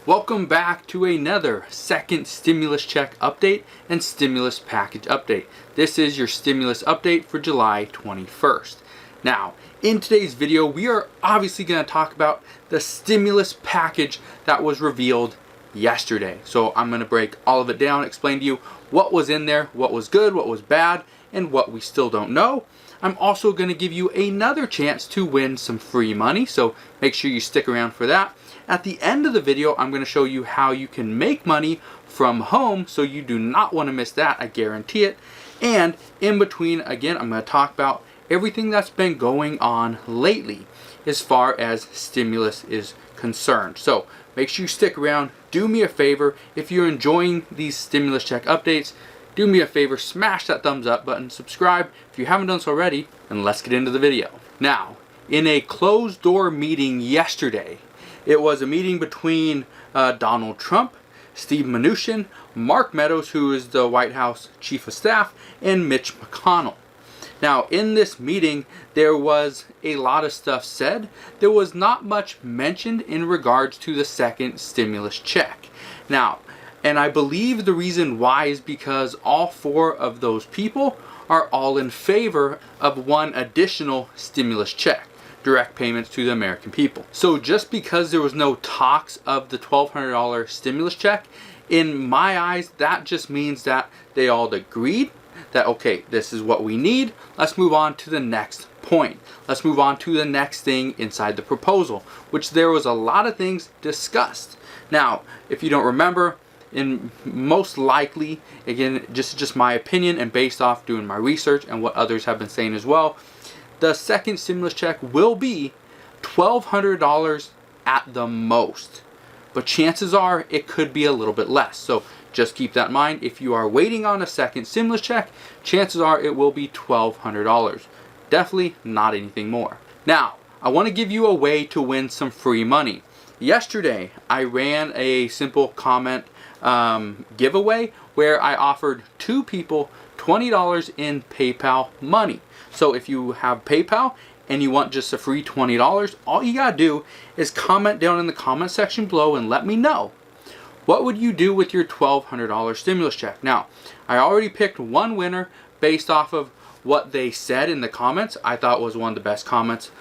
Welcome back to another second stimulus check update and stimulus package update. This is your stimulus update for July 21st. Now, in today's video, we are obviously going to talk about the stimulus package that was revealed yesterday. So I'm going to break all of it down, explain to you what was in there, what was good, what was bad, and what we still don't know. I'm also going to give you another chance to win some free money, so make sure you stick around for that. At the end of the video, I'm going to show you how you can make money from home, so you do not want to miss that, I guarantee it. And in between, again, I'm going to talk about everything that's been going on lately as far as stimulus is concerned. So make sure you stick around. Do me a favor, if you're enjoying these stimulus check updates, do me a favor, smash that thumbs up button, subscribe if you haven't done so already, and let's get into the video. Now, in a closed door meeting yesterday, it was a meeting between Donald Trump, Steve Mnuchin, Mark Meadows, who is the White House Chief of Staff, and Mitch McConnell. Now, in this meeting, there was a lot of stuff said. There was not much mentioned in regards to the second stimulus check. Now, and I believe the reason why is because all four of those people are all in favor of one additional stimulus check. Direct payments to the American people. So just because there was no talks of the $1,200 stimulus check, in my eyes, that just means that they all agreed that, okay, this is what we need. Let's move on to the next point. Let's move on to the next thing inside the proposal, which there was a lot of things discussed. Now, if you don't remember, in most likely, again, just my opinion and based off doing my research and what others have been saying as well, the second stimulus check will be $1,200 at the most, but chances are it could be a little bit less. So just keep that in mind. If you are waiting on a second stimulus check, chances are it will be $1,200. Definitely not anything more. Now, I want to give you a way to win some free money. Yesterday, I ran a simple comment giveaway where I offered two people $20 in PayPal money. So if you have PayPal and you want just a free $20, all you gotta do is comment down in the comment section below and let me know. What would you do with your $1,200 stimulus check? Now, I already picked one winner based off of what they said in the comments. I thought was one of the best comments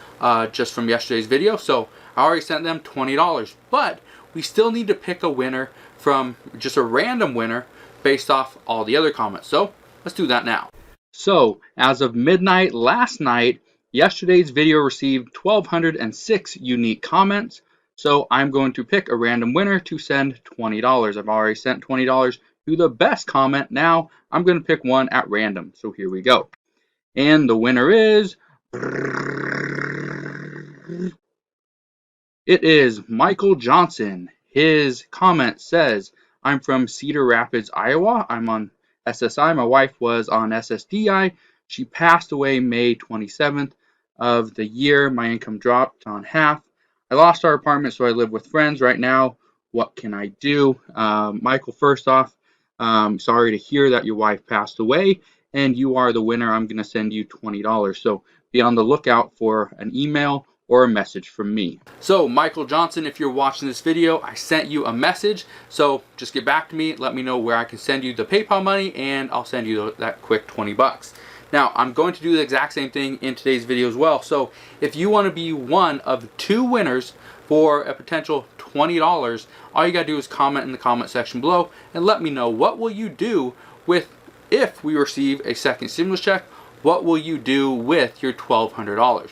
just from yesterday's video. So I already sent them $20, but we still need to pick a winner from just a random winner based off all the other comments. So let's do that now. So as of midnight last night, yesterday's video received 1,206 unique comments. So I'm going to pick a random winner to send $20. I've already sent $20 to the best comment. Now I'm going to pick one at random. So here we go. And the winner is... it is Michael Johnson. His comment says, I'm from Cedar Rapids, Iowa. I'm on SSI. My wife was on SSDI. She passed away May 27th of the year. My income dropped on half. I lost our apartment, so I live with friends right now. What can I do? Michael, first off, sorry to hear that your wife passed away, and you are the winner. I'm going to send you $20. So be on the lookout for an email or a message from me. So Michael Johnson, if you're watching this video, I sent you a message. So just get back to me, let me know where I can send you the PayPal money, and I'll send you that quick $20. Now, I'm going to do the exact same thing in today's video as well. So if you want to be one of two winners for a potential $20, all you got to do is comment in the comment section below and let me know, what will you do with, if we receive a second stimulus check, what will you do with your $1,200?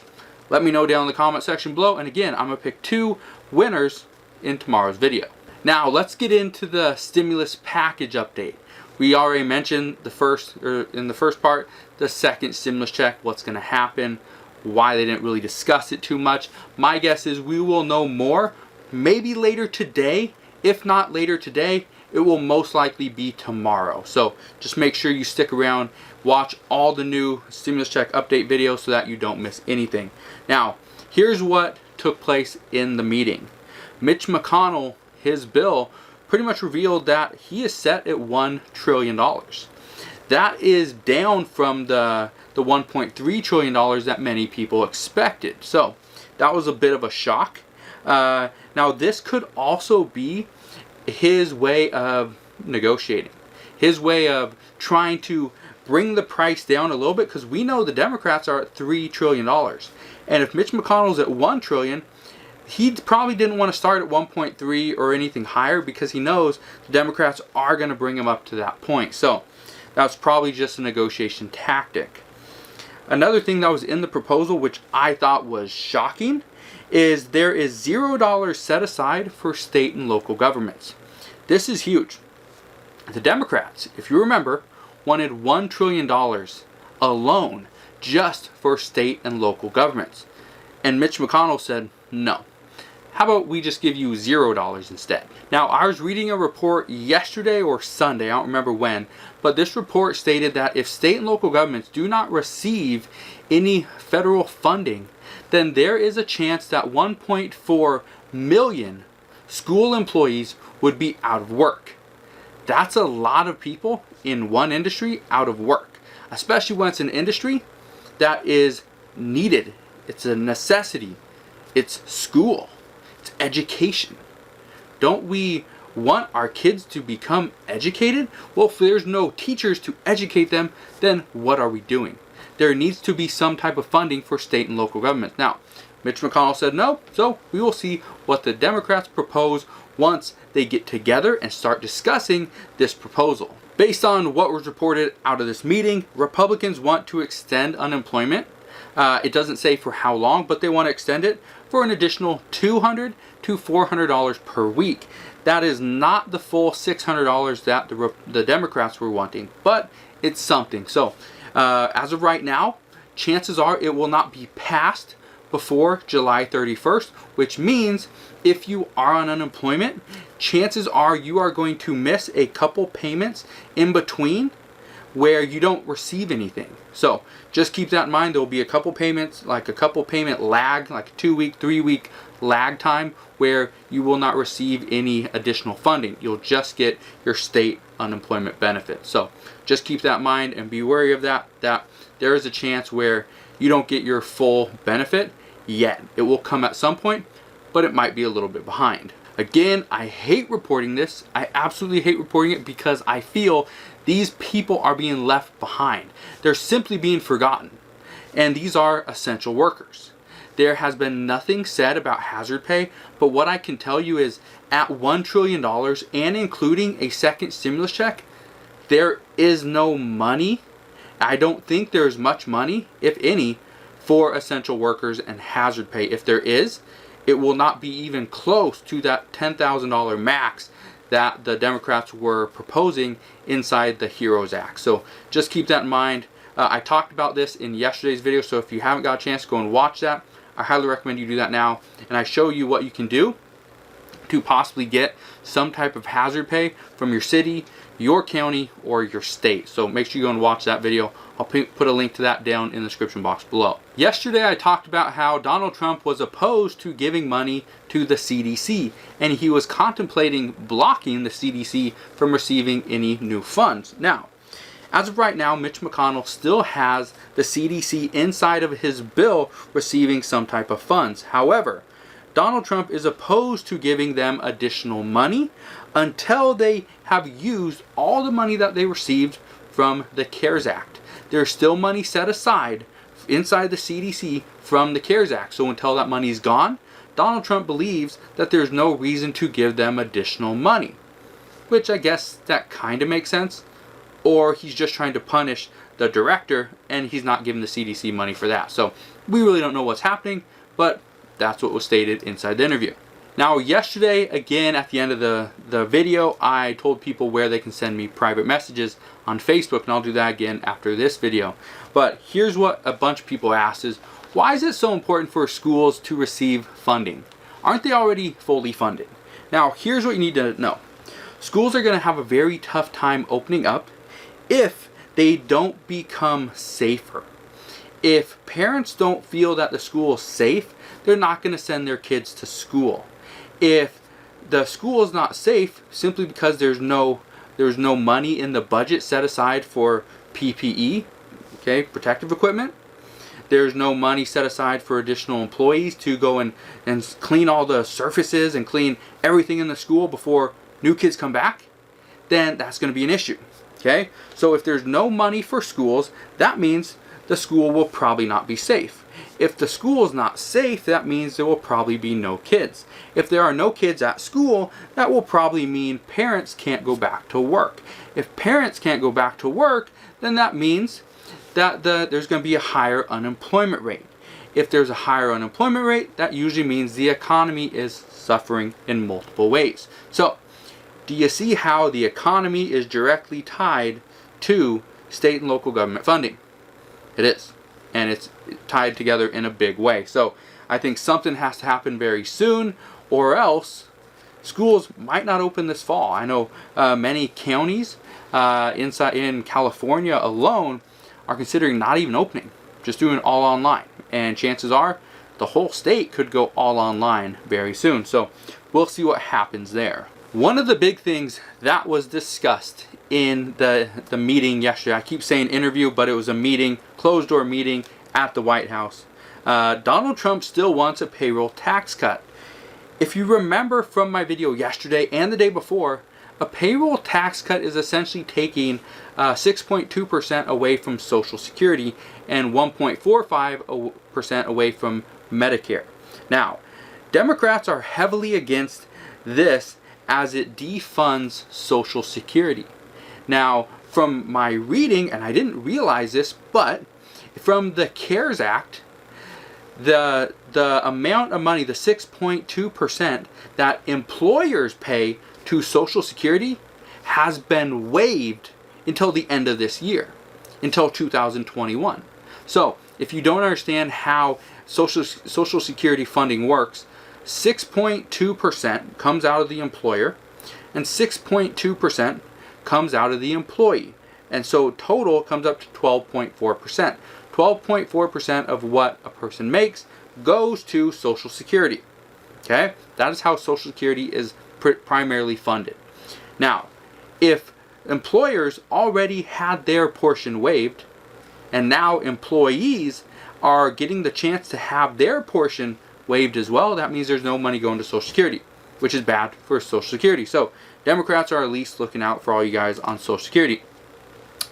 Let me know down in the comment section below. And again, I'm going to pick two winners in tomorrow's video. Now, let's get into the stimulus package update. We already mentioned in the first part, the second stimulus check, what's going to happen, why they didn't really discuss it too much. My guess is we will know more maybe later today. If not later today, it will most likely be tomorrow. So just make sure you stick around, watch all the new stimulus check update videos so that you don't miss anything. Now, here's what took place in the meeting. Mitch McConnell, his bill, pretty much revealed that he is set at $1 trillion. That is down from the $1.3 trillion that many people expected. So that was a bit of a shock. Now, this could also be his way of negotiating, his way of trying to bring the price down a little bit, because we know the Democrats are at $3 trillion. And if Mitch McConnell's at $1 trillion, he probably didn't want to start at 1.3 or anything higher, because he knows the Democrats are going to bring him up to that point. So that's probably just a negotiation tactic. Another thing that was in the proposal, which I thought was shocking, is there is $0 set aside for state and local governments. This is huge. The Democrats, if you remember, wanted $1 trillion alone just for state and local governments. And Mitch McConnell said, no. How about we just give you $0 instead? Now, I was reading a report yesterday or Sunday, I don't remember when, but this report stated that if state and local governments do not receive any federal funding, then there is a chance that 1.4 million school employees would be out of work. That's a lot of people in one industry out of work, especially when it's an industry that is needed. It's a necessity. It's school. It's education. Don't we want our kids to become educated? Well, if there's no teachers to educate them, then what are we doing? There needs to be some type of funding for state and local governments. Now, Mitch McConnell said no, so we will see what the Democrats propose once they get together and start discussing this proposal. Based on what was reported out of this meeting, Republicans want to extend unemployment. It doesn't say for how long, but they want to extend it for an additional $200 to $400 per week. That is not the full $600 that the Democrats were wanting, but it's something. So, as of right now, chances are it will not be passed before July 31st, which means if you are on unemployment, chances are you are going to miss a couple payments in between where you don't receive anything. So just keep that in mind. There will be a couple payments, like a couple payment lag, like a 2-week, 3-week lag time where you will not receive any additional funding. You'll just get your state unemployment benefit. So just keep that in mind and be wary of that there is a chance where you don't get your full benefit yet. It will come at some point, but it might be a little bit behind. Again, I hate reporting this. I absolutely hate reporting it because I feel these people are being left behind. They're simply being forgotten. And these are essential workers. There has been nothing said about hazard pay, but what I can tell you is at $1 trillion and including a second stimulus check, there is no money. I don't think there's much money, if any, for essential workers and hazard pay. If there is, it will not be even close to that $10,000 max that the Democrats were proposing inside the HEROES Act. So just keep that in mind. I talked about this in yesterday's video, so if you haven't got a chance, go and watch that. I highly recommend you do that now. And I show you what you can do to possibly get some type of hazard pay from your city, your county, or your state. So make sure you go and watch that video. I'll put a link to that down in the description box below. Yesterday I talked about how Donald Trump was opposed to giving money to the CDC, and he was contemplating blocking the CDC from receiving any new funds. Now, as of right now, Mitch McConnell still has the CDC inside of his bill receiving some type of funds. However, Donald Trump is opposed to giving them additional money until they have used all the money that they received from the CARES Act. There's still money set aside inside the CDC from the CARES Act. So until that money is gone, Donald Trump believes that there's no reason to give them additional money. Which I guess that kind of makes sense. Or he's just trying to punish the director and he's not giving the CDC money for that. So we really don't know what's happening, but that's what was stated inside the interview. Now yesterday, again at the end of the video, I told people where they can send me private messages on Facebook, and I'll do that again after this video. But here's what a bunch of people asked is, why is it so important for schools to receive funding? Aren't they already fully funded? Now here's what you need to know. Schools are going to have a very tough time opening up if they don't become safer. If parents don't feel that the school is safe, they're not going to send their kids to school. If the school is not safe simply because there's no money in the budget set aside for PPE, okay, protective equipment, there's no money set aside for additional employees to go and clean all the surfaces and clean everything in the school before new kids come back, then that's going to be an issue. Okay? So if there's no money for schools, that means the school will probably not be safe. If the school is not safe, that means there will probably be no kids. If there are no kids at school, that will probably mean parents can't go back to work. If parents can't go back to work, then that means that there's going to be a higher unemployment rate. If there's a higher unemployment rate, that usually means the economy is suffering in multiple ways. So, do you see how the economy is directly tied to state and local government funding? It is. And it's tied together in a big way. So I think something has to happen very soon, or else schools might not open this fall. I know many counties in California alone are considering not even opening, just doing it all online. And chances are the whole state could go all online very soon. So we'll see what happens there. One of the big things that was discussed in the meeting yesterday, I keep saying interview, but it was a meeting, closed door meeting at the White House. Donald Trump still wants a payroll tax cut. If you remember from my video yesterday and the day before, a payroll tax cut is essentially taking 6.2% away from Social Security and 1.45% away from Medicare. Now, Democrats are heavily against this as it defunds Social Security. Now, from my reading, and I didn't realize this, but from the CARES Act, the amount of money, the 6.2% that employers pay to Social Security has been waived until the end of this year, until 2021. So, if you don't understand how Social Security funding works, 6.2% comes out of the employer and 6.2% comes out of the employee. And so total comes up to 12.4%. 12.4% of what a person makes goes to Social Security. Okay? That is how Social Security is primarily funded. Now, if employers already had their portion waived and now employees are getting the chance to have their portion waived as well, that means there's no money going to Social Security, which is bad for Social Security. So Democrats are at least looking out for all you guys on Social Security.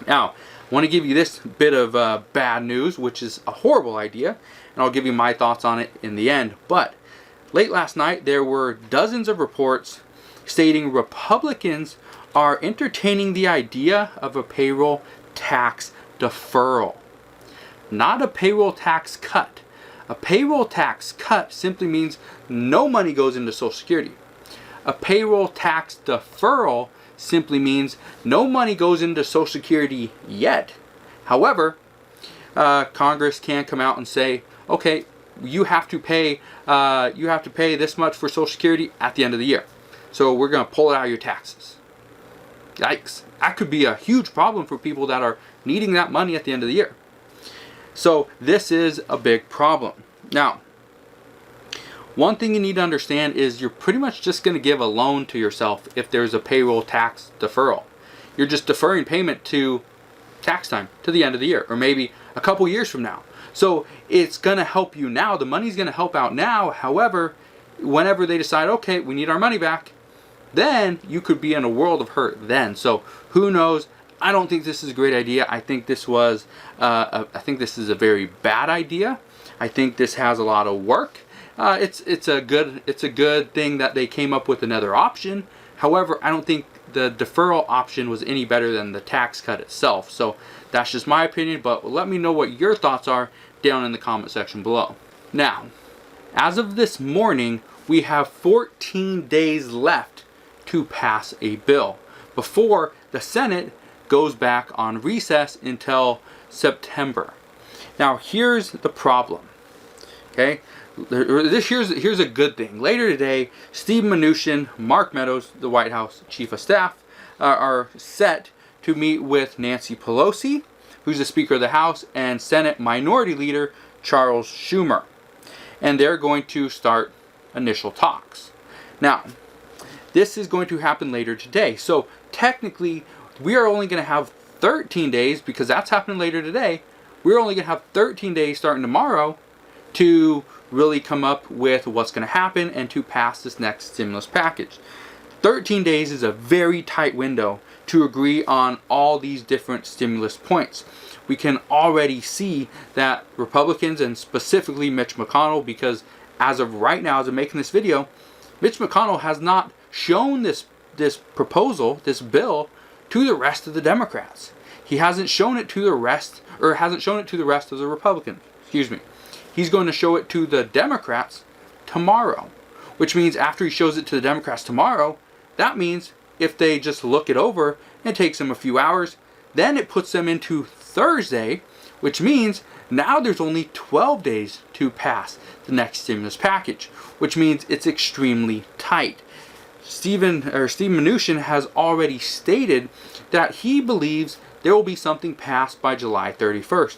Now, I want to give you this bit of bad news, which is a horrible idea, and I'll give you my thoughts on it in the end. But late last night, there were dozens of reports stating Republicans are entertaining the idea of a payroll tax deferral, not a payroll tax cut. A payroll tax cut simply means no money goes into Social Security. A payroll tax deferral simply means no money goes into Social Security yet. However, Congress can come out and say, okay, you have to pay this much for Social Security at the end of the year. So we're going to pull it out of your taxes. Yikes. That could be a huge problem for people that are needing that money at the end of the year. So this is a big problem. Now, one thing you need to understand is you're pretty much just going to give a loan to yourself if there's a payroll tax deferral. You're just deferring payment to tax time, to the end of the year, or maybe a couple years from now. So it's going to help you now. The money's going to help out now. However, whenever they decide, okay, we need our money back, then you could be in a world of hurt then. So who knows? I don't think this is a great idea. I think this is a very bad idea. I think this has a lot of work. It's a good thing that they came up with another option. However, I don't think the deferral option was any better than the tax cut itself. So that's just my opinion, but let me know what your thoughts are down in the comment section below. Now, as of this morning, we have 14 days left to pass a bill before the Senate goes back on recess until September. Now, here's the problem. Okay, here's a good thing. Later today, Steve Mnuchin, Mark Meadows, the White House Chief of Staff, are set to meet with Nancy Pelosi, who's the Speaker of the House, and Senate Minority Leader Charles Schumer. And they're going to start initial talks. Now, this is going to happen later today. So technically, we are only going to have 13 days, because that's happening later today, we're only going to have 13 days starting tomorrow to really come up with what's going to happen and to pass this next stimulus package. 13 days is a very tight window to agree on all these different stimulus points. We can already see that Republicans, and specifically Mitch McConnell, because as of right now, as I'm making this video, Mitch McConnell has not shown this proposal, this bill, to the rest of the Democrats. He hasn't shown it to the rest, or hasn't shown it to the rest of the Republicans. Excuse me. He's going to show it to the Democrats tomorrow, which means after he shows it to the Democrats tomorrow, that means if they just look it over, it takes them a few hours, then it puts them into Thursday, which means now there's only 12 days to pass the next stimulus package, which means it's extremely tight. Steve Mnuchin has already stated that he believes there will be something passed by July 31st.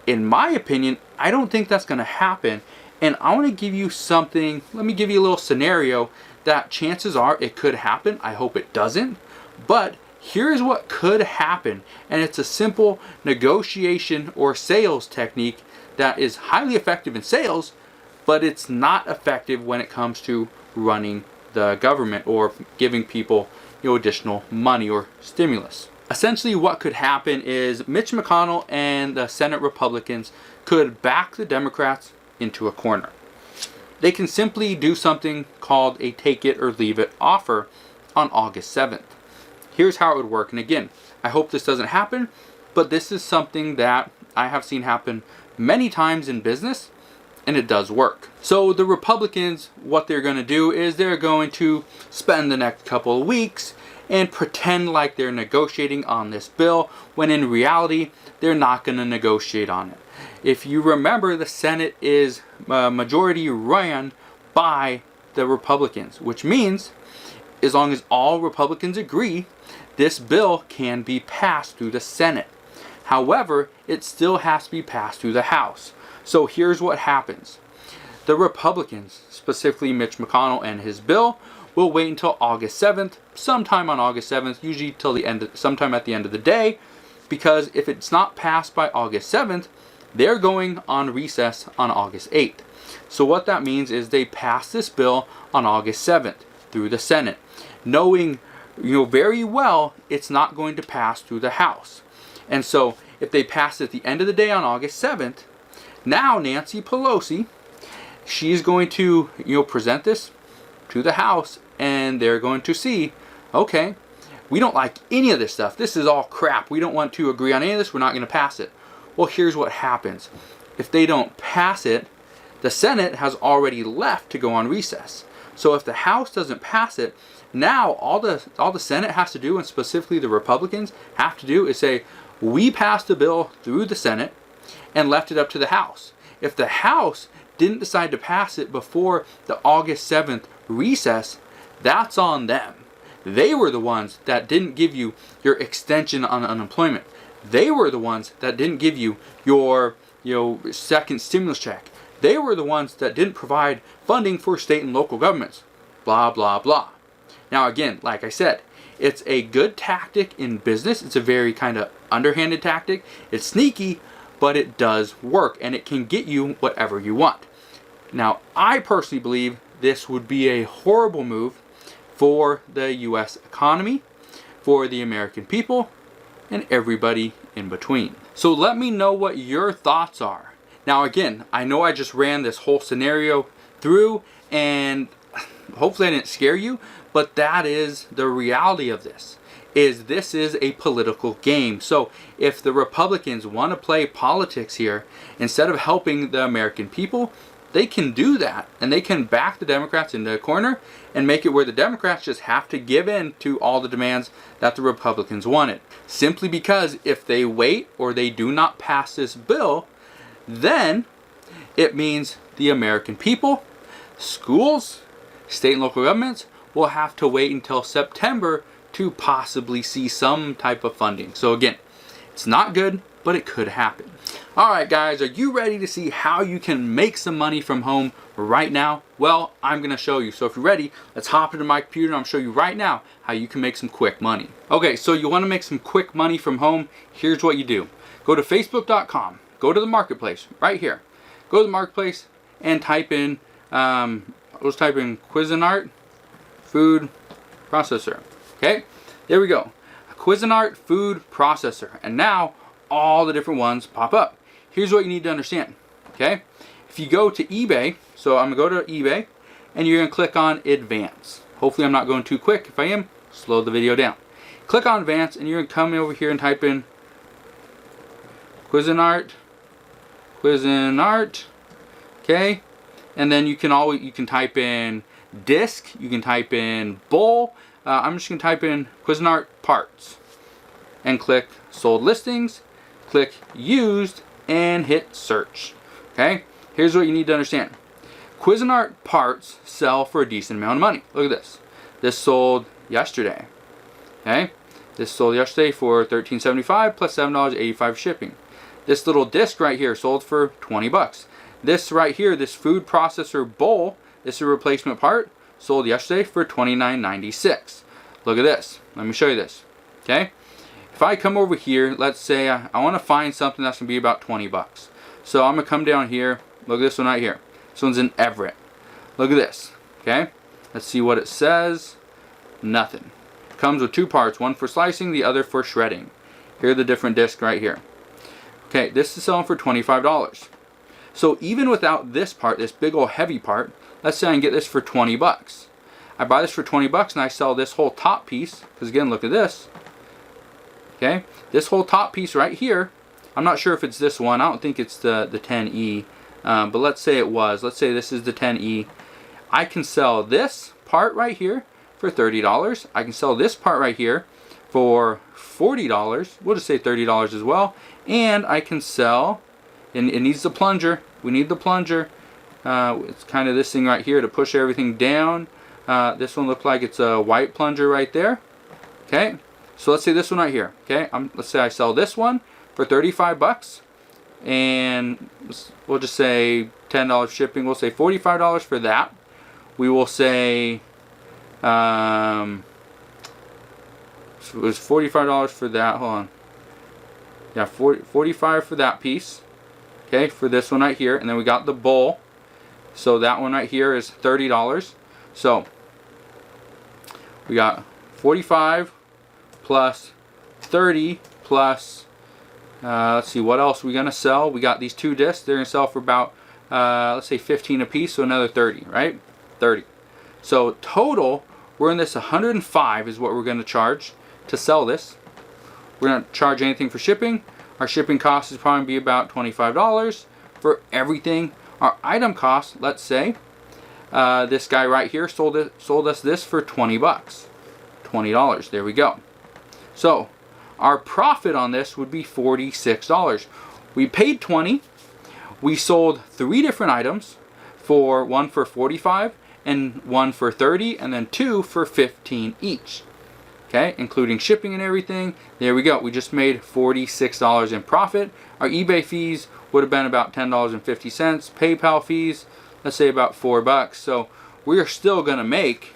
In my opinion, I don't think that's going to happen, and I want to give you something. Let me give you a little scenario that chances are it could happen. I hope it doesn't, but here's what could happen, and it's a simple negotiation or sales technique that is highly effective in sales, but it's not effective when it comes to running the government or giving people, additional money or stimulus. Essentially, what could happen is Mitch McConnell and the Senate Republicans could back the Democrats into a corner. They can simply do something called a take it or leave it offer on August 7th. Here's how it would work. And again, I hope this doesn't happen, but this is something that I have seen happen many times in business, and it does work. So the Republicans, what they're going to do is they're going to spend the next couple of weeks and pretend like they're negotiating on this bill, when in reality, they're not going to negotiate on it. If you remember, the Senate is majority ran by the Republicans, which means as long as all Republicans agree, this bill can be passed through the Senate. However, it still has to be passed through the House. So here's what happens. The Republicans, specifically Mitch McConnell and his bill, will wait until August 7th, sometime on August 7th, usually till the end, sometime at the end of the day, because if it's not passed by August 7th, they're going on recess on August 8th. So what that means is they pass this bill on August 7th through the Senate, knowing very well it's not going to pass through the House. And so if they pass it at the end of the day on August 7th, now Nancy Pelosi, she's going to present this to the House, and they're going to see, okay, we don't like any of this stuff. This is all crap. We don't want to agree on any of this. We're not going to pass it. Well, here's what happens. If they don't pass it, the Senate has already left to go on recess. So if the House doesn't pass it, now all the Senate has to do, and specifically the Republicans have to do, is say, we passed the bill through the Senate and left it up to the House. If the House didn't decide to pass it before the August 7th recess, that's on them. They were the ones that didn't give you your extension on unemployment. They were the ones that didn't give you your second stimulus check. They were the ones that didn't provide funding for state and local governments. Blah, blah, blah. Now again, like I said, it's a good tactic in business. It's a very kind of underhanded tactic. It's sneaky, but it does work, and it can get you whatever you want. Now, I personally believe this would be a horrible move for the U.S. economy, for the American people, and everybody in between. So let me know what your thoughts are. Now again, I know I just ran this whole scenario through, and hopefully I didn't scare you, but that is the reality of this. This is a political game. So if the Republicans want to play politics here, instead of helping the American people, they can do that, and they can back the Democrats into a corner and make it where the Democrats just have to give in to all the demands that the Republicans wanted. Simply because if they wait or they do not pass this bill, then it means the American people, schools, state and local governments will have to wait until September to possibly see some type of funding. So again, it's not good, but it could happen. Alright guys, are you ready to see how you can make some money from home right now? Well, I'm going to show you. So if you're ready, let's hop into my computer and I'll show you right now how you can make some quick money. Okay, so you want to make some quick money from home? Here's what you do. Go to facebook.com. go to the marketplace right here. Go to the marketplace and type in, let's type in Cuisinart food processor. Okay, there we go. Cuisinart food processor. And now all the different ones pop up. Here's what you need to understand. Okay, if you go to eBay, so I'm going to go to eBay and you're going to click on advance. Hopefully I'm not going too quick. If I am, slow the video down. Click on advance and you're going to come over here and type in Cuisinart, okay, and then you can type in disc, you can type in bowl. I'm just going to type in Cuisinart parts and click sold listings, click used, and hit search. Okay, here's what you need to understand. Cuisinart parts sell for a decent amount of money. Look at this. This sold yesterday. Okay, this sold yesterday for $13.75 plus $7.85 shipping. This little disc right here sold for 20 bucks. This right here, this food processor bowl, this is a replacement part, sold yesterday for $29.96. Look at this. Let me show you this. Okay, if I come over here, let's say I want to find something that's going to be about 20 bucks. So I'm going to come down here. Look at this one right here. This one's in Everett. Look at this. Okay, let's see what it says. Nothing. It comes with two parts, one for slicing, the other for shredding. Here are the different discs right here. Okay, this is selling for $25. So even without this part, this big old heavy part, let's say I can get this for 20 bucks. I buy this for 20 bucks and I sell this whole top piece, because again, look at this. Okay, this whole top piece right here, I'm not sure if it's this one, I don't think it's the 10E, but let's say it was. Let's say this is the 10E. I can sell this part right here for $30. I can sell this part right here for $40. We'll just say $30 as well. And I can sell, and it needs the plunger. We need the plunger. It's kind of this thing right here to push everything down. This one looks like it's a white plunger right there. Okay, so let's say this one right here. Okay, let's say I sell this one for 35 bucks, and we'll just say $10 shipping. We'll say $45 for that. We will say it was $45 for that. Hold on. Yeah, $45 for that piece. Okay, for this one right here, and then we got the bowl. So that one right here is $30. So we got 45 plus 30 plus, let's see, what else are we going to sell? We got these two discs. They're going to sell for about, let's say 15 a piece, so another 30, right? 30. So total, we're in this 105 is what we're going to charge to sell this. We're not charge anything for shipping. Our shipping cost is probably be about $25 for everything. Our item cost, let's say, this guy right here sold us this for 20 bucks. $20. There we go. So our profit on this would be $46. We paid 20. We sold 3 different items, one for 45 and one for 30 and then 2 for 15 each. Okay, including shipping and everything. There we go. We just made $46 in profit. Our eBay fees would have been about $10.50. PayPal fees, let's say about $4. So we are still going to make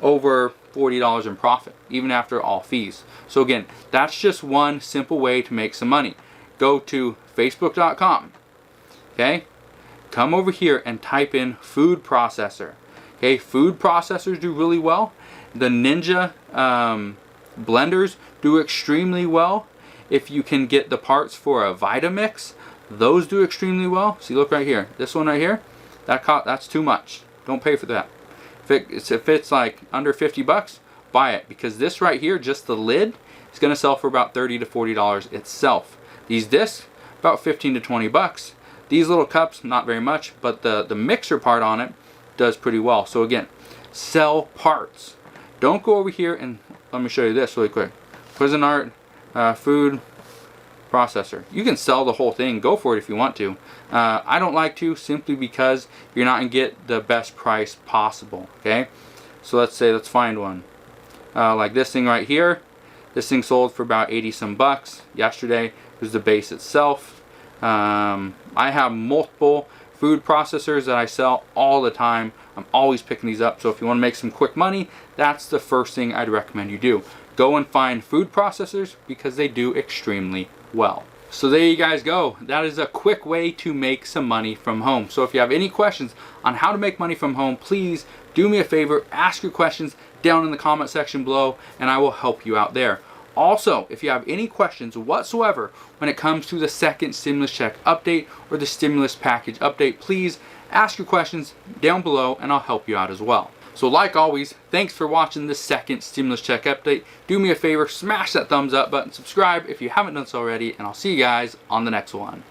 over $40 in profit, even after all fees. So again, that's just one simple way to make some money. Go to Facebook.com. Okay, come over here and type in food processor. Okay, food processors do really well. The Ninja blenders do extremely well. If you can get the parts for a Vitamix, those do extremely well. See, look right here. This one right here, that's too much. Don't pay for that. If it's like under 50 bucks, buy it, because this right here, just the lid, is going to sell for about $30 to $40 itself. These discs, about 15 to 20 bucks. These little cups, not very much, but the mixer part on it does pretty well. So again, sell parts. Don't go over here and let me show you this really quick. Cuisinart food processor. You can sell the whole thing. Go for it if you want to. I don't like to, simply because you're not going to get the best price possible. Okay, so let's find one like this thing right here. This thing sold for about 80 some bucks yesterday. It was the base itself. I have multiple food processors that I sell all the time. I'm always picking these up. So if you want to make some quick money, that's the first thing I'd recommend you do. Go and find food processors, because they do extremely well. So there you guys go. That is a quick way to make some money from home. So if you have any questions on how to make money from home, please do me a favor, ask your questions down in the comment section below, and I will help you out there. Also, if you have any questions whatsoever when it comes to the second stimulus check update or the stimulus package update, please ask your questions down below and I'll help you out as well. So like always, thanks for watching the second stimulus check update. Do me a favor, smash that thumbs up button, subscribe if you haven't done so already, and I'll see you guys on the next one.